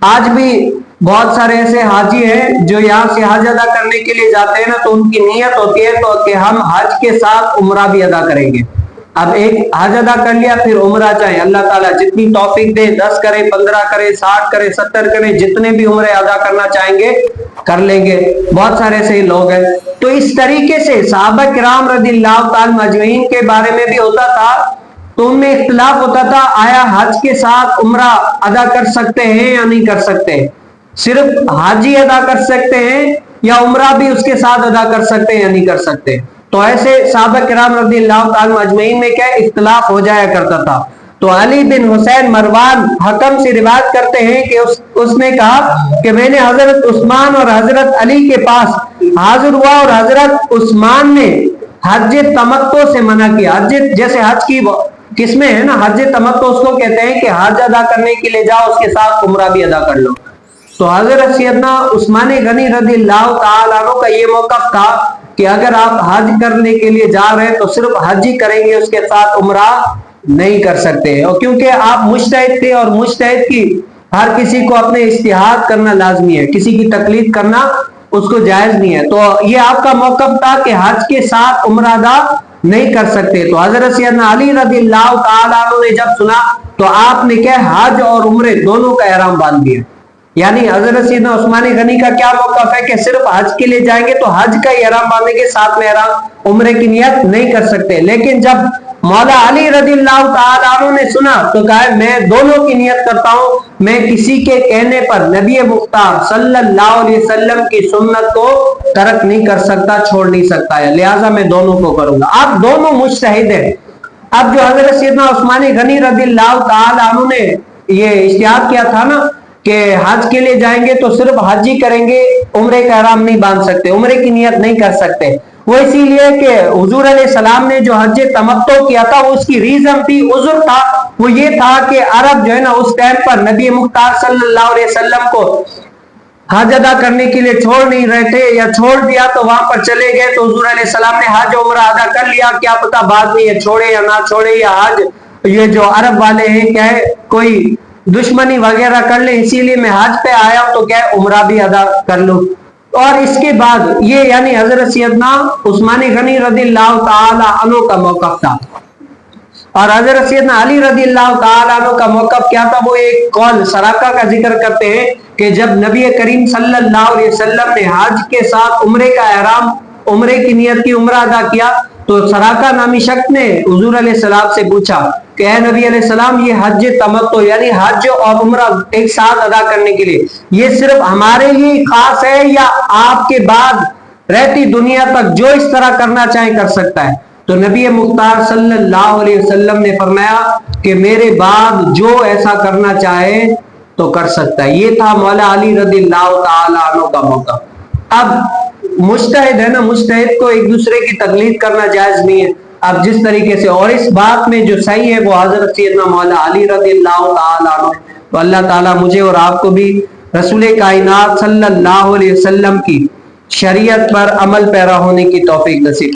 آج بھی بہت سارے ایسے حاجی ہیں جو یہاں سے حج ادا کرنے کے لیے جاتے ہیں نا، تو ان کی نیت ہوتی ہے تو کہ ہم حج کے ساتھ عمرہ بھی ادا کریں گے۔ اب ایک حج ادا کر لیا، پھر عمرہ چاہے اللہ تعالیٰ جتنی توفیق دے، 10 کرے، 15 کرے، 60 کرے، 70 کرے، جتنے بھی عمرے ادا کرنا چاہیں گے کر لیں گے۔ بہت سارے ایسے لوگ ہیں۔ تو اس طریقے سے صحابہ کرام رضی اللہ تعالی مجمعین کے بارے میں بھی ہوتا تھا، تو ان میں اختلاف ہوتا تھا آیا حج کے ساتھ عمرہ ادا کر سکتے ہیں یا نہیں کر سکتے، صرف حج ہی ادا کر سکتے ہیں یا عمرہ بھی اس کے ساتھ ادا کر سکتے ہیں یا نہیں کر سکتے۔ تو ایسے صحابہ کرام رضی اللہ تعالی مجمعین میں کیا اختلاف ہو جایا کرتا تھا۔ تو علی بن حسین مروان حکم سے روایت کرتے ہیں کہ اس نے کہا کہ میں نے حضرت عثمان اور حضرت علی کے پاس حاضر ہوا اور حضرت عثمان نے حج تمتع سے منع کیا۔ حج جیسے حج کی قسمیں ہیں نا، حج تمتع اس کو کہتے ہیں کہ حج ادا کرنے کے لیے جاؤ، اس کے ساتھ عمرہ بھی ادا کر لو۔ تو حضرت سیدنا عثمان غنی رضی اللہ تعالیٰ عنہ کا یہ موقف تھا کہ اگر آپ حج کرنے کے لیے جا رہے ہیں تو صرف حج ہی کریں گے، اس کے ساتھ عمرہ نہیں کر سکتے۔ اور کیونکہ آپ مجتہد تھے، اور مجتہد کی ہر کسی کو اپنے اجتہاد کرنا لازمی ہے، کسی کی تقلید کرنا اس کو جائز نہیں ہے۔ تو یہ آپ کا موقف تھا کہ حج کے ساتھ عمرہ ادا نہیں کر سکتے۔ تو حضرت سیدنا علی رضی اللہ تعالیٰ عنہ نے جب سنا تو آپ نے کیا حج اور عمرے دونوں کا احرام باندھ دیا۔ یعنی حضرت سیدنا عثمان غنی کا کیا موقف ہے کہ صرف حج کے لیے جائیں گے تو حج کا ہی احرام باندھیں گے، ساتھ میں احرام عمرے کی نیت نہیں کر سکتے۔ لیکن جب مولا علی رضی اللہ تعالیٰ عنہ نے سنا تو کہا میں دونوں کی نیت کرتا ہوں، میں کسی کے کہنے پر نبی مختار صلی اللہ علیہ وسلم کی سنت کو ترک نہیں کر سکتا، چھوڑ نہیں سکتا ہے، لہٰذا میں دونوں کو کروں گا۔ آپ دونوں مجتہد ہیں۔ اب جو حضرت سیدنا عثمان غنی رضی اللہ تعالیٰ عنہ نے یہ اجتہاد کیا تھا نا کہ حج کے لیے جائیں گے تو صرف حج ہی کریں گے، عمرے کا احرام نہیں باندھ سکتے، عمرے کی نیت نہیں کر سکتے، وہ اسی لیے کہ حضور علیہ السلام نے جو حج تمتع کیا تھا وہ اس کی ریزن تھی، عذر تھا، وہ یہ تھا کہ عرب جو ہے نا اس ٹائم پر نبی مختار صلی اللہ علیہ وسلم کو حج ادا کرنے کے لیے چھوڑ نہیں رہے تھے، یا چھوڑ دیا تو وہاں پر چلے گئے تو حضور علیہ السلام نے حج عمرہ ادا کر لیا، کیا پتا بعد میں یہ چھوڑے یا نہ چھوڑے، یا حج یہ جو عرب والے ہیں کیا ہے کوئی دشمنی وغیرہ کر لیں، اسی لیے میں حج پہ آیا ہوں تو کیا ہے عمرہ بھی ادا کر لوں۔ اور اس کے بعد یہ یعنی حضرت سیدنا عثمان غنی رضی اللہ تعالی عنہ کا موقف تھا۔ اور حضرت سیدنا علی رضی اللہ تعالی عنہ کا موقف کیا تھا، وہ ایک قول سراقہ کا ذکر کرتے ہیں کہ جب نبی کریم صلی اللہ علیہ وسلم نے حج کے ساتھ عمرے کا احرام، عمرے کی نیت کی عمرہ ادا کیا تو سراقہ نامی شخص نے حضور علیہ السلام سے پوچھا کہ اے نبی علیہ السلام، یہ حج تمتع یعنی حج اور عمرہ ایک ساتھ ادا کرنے کے لیے یہ صرف ہمارے لیے خاص ہے یا آپ کے بعد رہتی دنیا تک جو اس طرح کرنا چاہے کر سکتا ہے؟ تو نبی مختار صلی اللہ علیہ وسلم نے فرمایا کہ میرے بعد جو ایسا کرنا چاہے تو کر سکتا ہے۔ یہ تھا مولا علی رضی اللہ تعالی عنہ کا موقع۔ اب مجتہد ہے نا، مجتہد کو ایک دوسرے کی تقلید کرنا جائز نہیں ہے۔ اب جس طریقے سے اور اس بات میں جو صحیح ہے وہ حضرت سیدنا مولا علی رضی اللہ تعالی عنہ، تو اللہ تعالیٰ مجھے اور آپ کو بھی رسول کائنات صلی اللہ علیہ وسلم کی شریعت پر عمل پیرا ہونے کی توفیق نصیب